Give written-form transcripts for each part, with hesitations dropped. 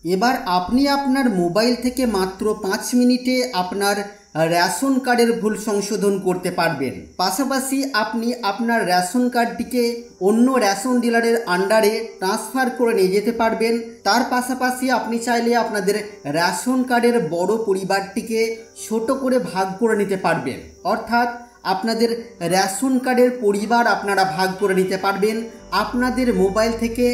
এবার আপনি আপনার মোবাইল থেকে মাত্র 5 মিনিটে আপনার রেশন কার্ডের ভুল সংশোধন করতে পারবেন। পাশাপাশি আপনি আপনার রেশন কার্ডটিকে অন্য রেশন ডিলারের আন্ডারে ট্রান্সফার করে নিয়ে যেতে পারবেন। তার পাশাপাশি আপনি চাইলে আপনাদের রেশন কার্ডের বড় পরিবারটিকে ছোট করে ভাগ করে নিতে পারবেন। অর্থাৎ আপনাদের রেশন কার্ডের পরিবার আপনারা ভাগ করে নিতে পারবেন আপনাদের মোবাইল থেকে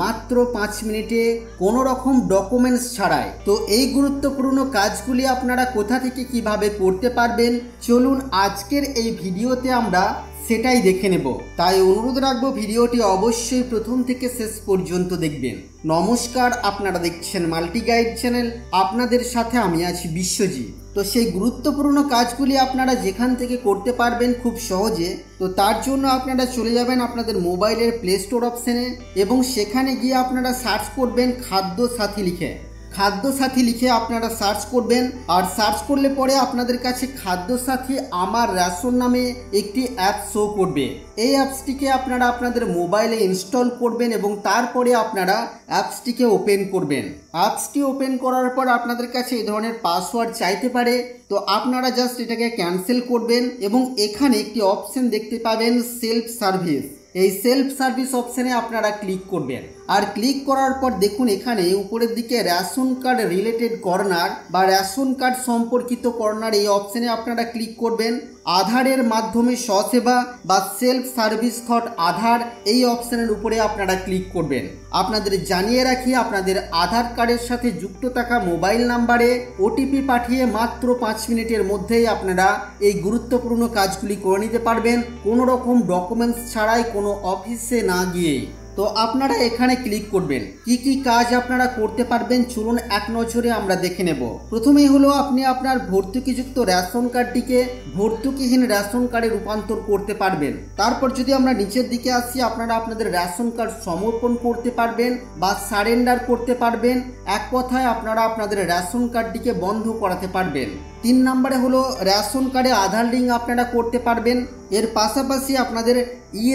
মাত্র 5 মিনিটে কোনো রকম ডকুমেন্টস ছাড়াই। তো এই গুরুত্বপূর্ণ কাজগুলি আপনারা কোথা থেকে কিভাবে করতে পারবেন, চলুন আজকের এই ভিডিওতে আমরা সেটাই দেখে নেব। তাই অনুরোধ রাখবো ভিডিওটি অবশ্যই প্রথম থেকে শেষ পর্যন্ত দেখবেন। নমস্কার, আপনারা দেখছেন মাল্টি গাইড চ্যানেল, আপনাদের সাথে আমি আছি বিশ্বজিৎ। তো সেই গুরুত্বপূর্ণ কাজগুলি আপনারা যেখান থেকে করতে পারবেন খুব সহজে, তো তার জন্য আপনারা চলে যাবেন আপনাদের মোবাইলের প্লে স্টোর অপশানে এবং সেখানে গিয়ে আপনারা সার্চ করবেন খাদ্য সাথী লিখে। খাদ্য সাথী লিখে আপনারা সার্চ করবেন, আর সার্চ করলে পরে আপনাদের কাছে খাদ্য সাথী আমার রেশন নামে একটি অ্যাপ শো করবে। এই অ্যাপসটিকে আপনারা আপনাদের মোবাইলে ইনস্টল করবেন এবং তারপরে আপনারা অ্যাপসটিকে ওপেন করবেন। অ্যাপসটি ওপেন করার পর আপনাদের কাছে এই ধরনের পাসওয়ার্ড চাইতে পারে, তো আপনারা জাস্ট এটাকে ক্যান্সেল করবেন এবং এখানে একটি অপশন দেখতে পাবেন সেলফ সার্ভিস। এই সেলফ সার্ভিস অপশানে আপনারা ক্লিক করবেন, আর ক্লিক করার পর দেখুন এখানে উপরের দিকে রেশন কার্ড রিলেটেড কর্নার বা রেশন কার্ড সম্পর্কিত কর্নার, এই অপশানে আপনারা ক্লিক করবেন। আধারের মাধ্যমে স্বসেবা বা সেলফ সার্ভিস থট আধার, এই অপশানের উপরে আপনারা ক্লিক করবেন। আপনাদের জানিয়ে রাখি আপনাদের আধার কার্ডের সাথে যুক্ত থাকা মোবাইল নাম্বারে ওটিপি পাঠিয়ে মাত্র 5 মিনিটের মধ্যেই আপনারা এই গুরুত্বপূর্ণ কাজগুলি করে নিতে পারবেন কোনো রকম ডকুমেন্টস ছাড়াই, কোনো অফিসে না গিয়েই। তো আপনারা এখানে ক্লিক করবেন। কি কি কাজ আপনারা করতে পারবেন চলুন এক নজরে আমরা দেখে নেব। প্রথমেই হলো আপনি আপনার ভর্তুকিযুক্ত রেশন কার্ডটিকে ভর্তুকিহীন রেশন কার্ডে রূপান্তর করতে পারবেন। তারপর যদি আমরা নিচের দিকে আসি, আপনারা আপনাদের রেশন কার্ড সমর্পণ করতে পারবেন বা সারেন্ডার করতে পারবেন। এক কথায় আপনারা আপনাদের রেশন কার্ডটিকে বন্ধ করাতে পারবেন। 3 নম্বরে হলো রেশন কার্ডে আধার লিঙ্ক আপনারা করতে পারবেন। এর পাশাপাশি আপনাদের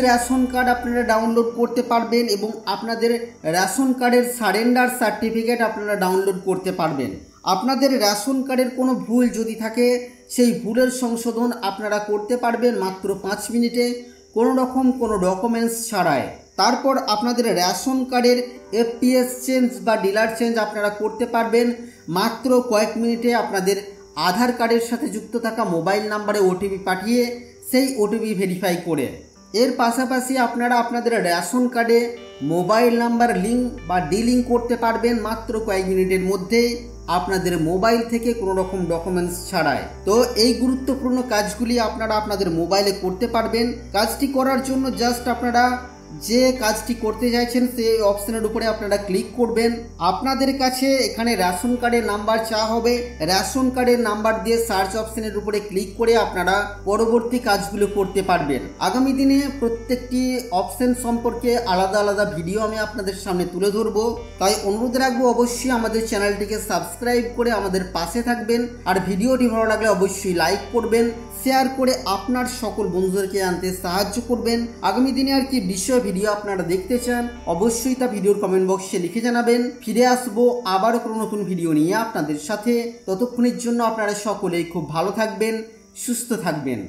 রেশন কার্ড আপনারা ডাউনলোড করতে পারবেন এবং আপনাদের রেশন কার্ডের সারেন্ডার সার্টিফিকেট আপনারা ডাউনলোড করতে পারবেন। আপনাদের রেশন কার্ডের কোনো ভুল যদি থাকে সেই ভুলের সংশোধন আপনারা করতে পারবেন মাত্র 5 মিনিটে কোনো রকম কোনো ডকুমেন্টস ছাড়াই। তারপর আপনাদের রেশন কার্ডের এফপিএস চেঞ্জ বা ডিলার চেঞ্জ আপনারা করতে পারবেন মাত্র কয়েক মিনিটে আপনাদের আধার কার্ডের সাথে যুক্ত থাকা মোবাইল নাম্বারে ওটিপি পাঠিয়ে সেই ওটিপি ভেরিফাই করে। এর পাশাপাশি আপনারা আপনাদের রেশন কার্ডে মোবাইল নাম্বার লিঙ্ক বা ডিলিঙ্ক করতে পারবেন মাত্র কয়েক মিনিটের মধ্যেই আপনাদের মোবাইল থেকে কোনো রকম ডকুমেন্টস ছাড়াই। তো এই গুরুত্বপূর্ণ কাজগুলি আপনারা আপনাদের মোবাইলে করতে পারবেন। কাজটি করার জন্য জাস্ট আপনারা যে কাজটি করতে চাইছেন সেই অপশনের উপরে আপনারা ক্লিক করবেন। আপনাদের কাছে এখানে রেশন কার্ডের নাম্বার চাওয়া হবে, রেশন কার্ডের নাম্বার দিয়ে সার্চ অপশনের উপরে ক্লিক করে আপনারা পরবর্তী কাজগুলো করতে পারবেন। আগামী দিনে প্রত্যেকটি অপশন সম্পর্কে আলাদা আলাদা ভিডিও আমি আপনাদের সামনে তুলে ধরবো, তাই অনুরোধ রাখবো অবশ্যই আমাদের চ্যানেলটিকে সাবস্ক্রাইব করে আমাদের পাশে থাকবেন। আর ভিডিওটি ভালো লাগলে অবশ্যই লাইক করবেন, শেয়ার করে আপনার সকল বন্ধুদেরকে জানতে সাহায্য করবেন। আগামী দিনে আর কি বিষয় ভিডিও আপনারা দেখতে চান অবশ্যই তা ভিডিওর কমেন্ট বক্সে লিখে জানাবেন। ফিরে আসবো আবারও কোনো নতুন ভিডিও নিয়ে আপনাদের সাথে। ততক্ষণের জন্য আপনারা সকলেই খুব ভালো থাকবেন, সুস্থ থাকবেন।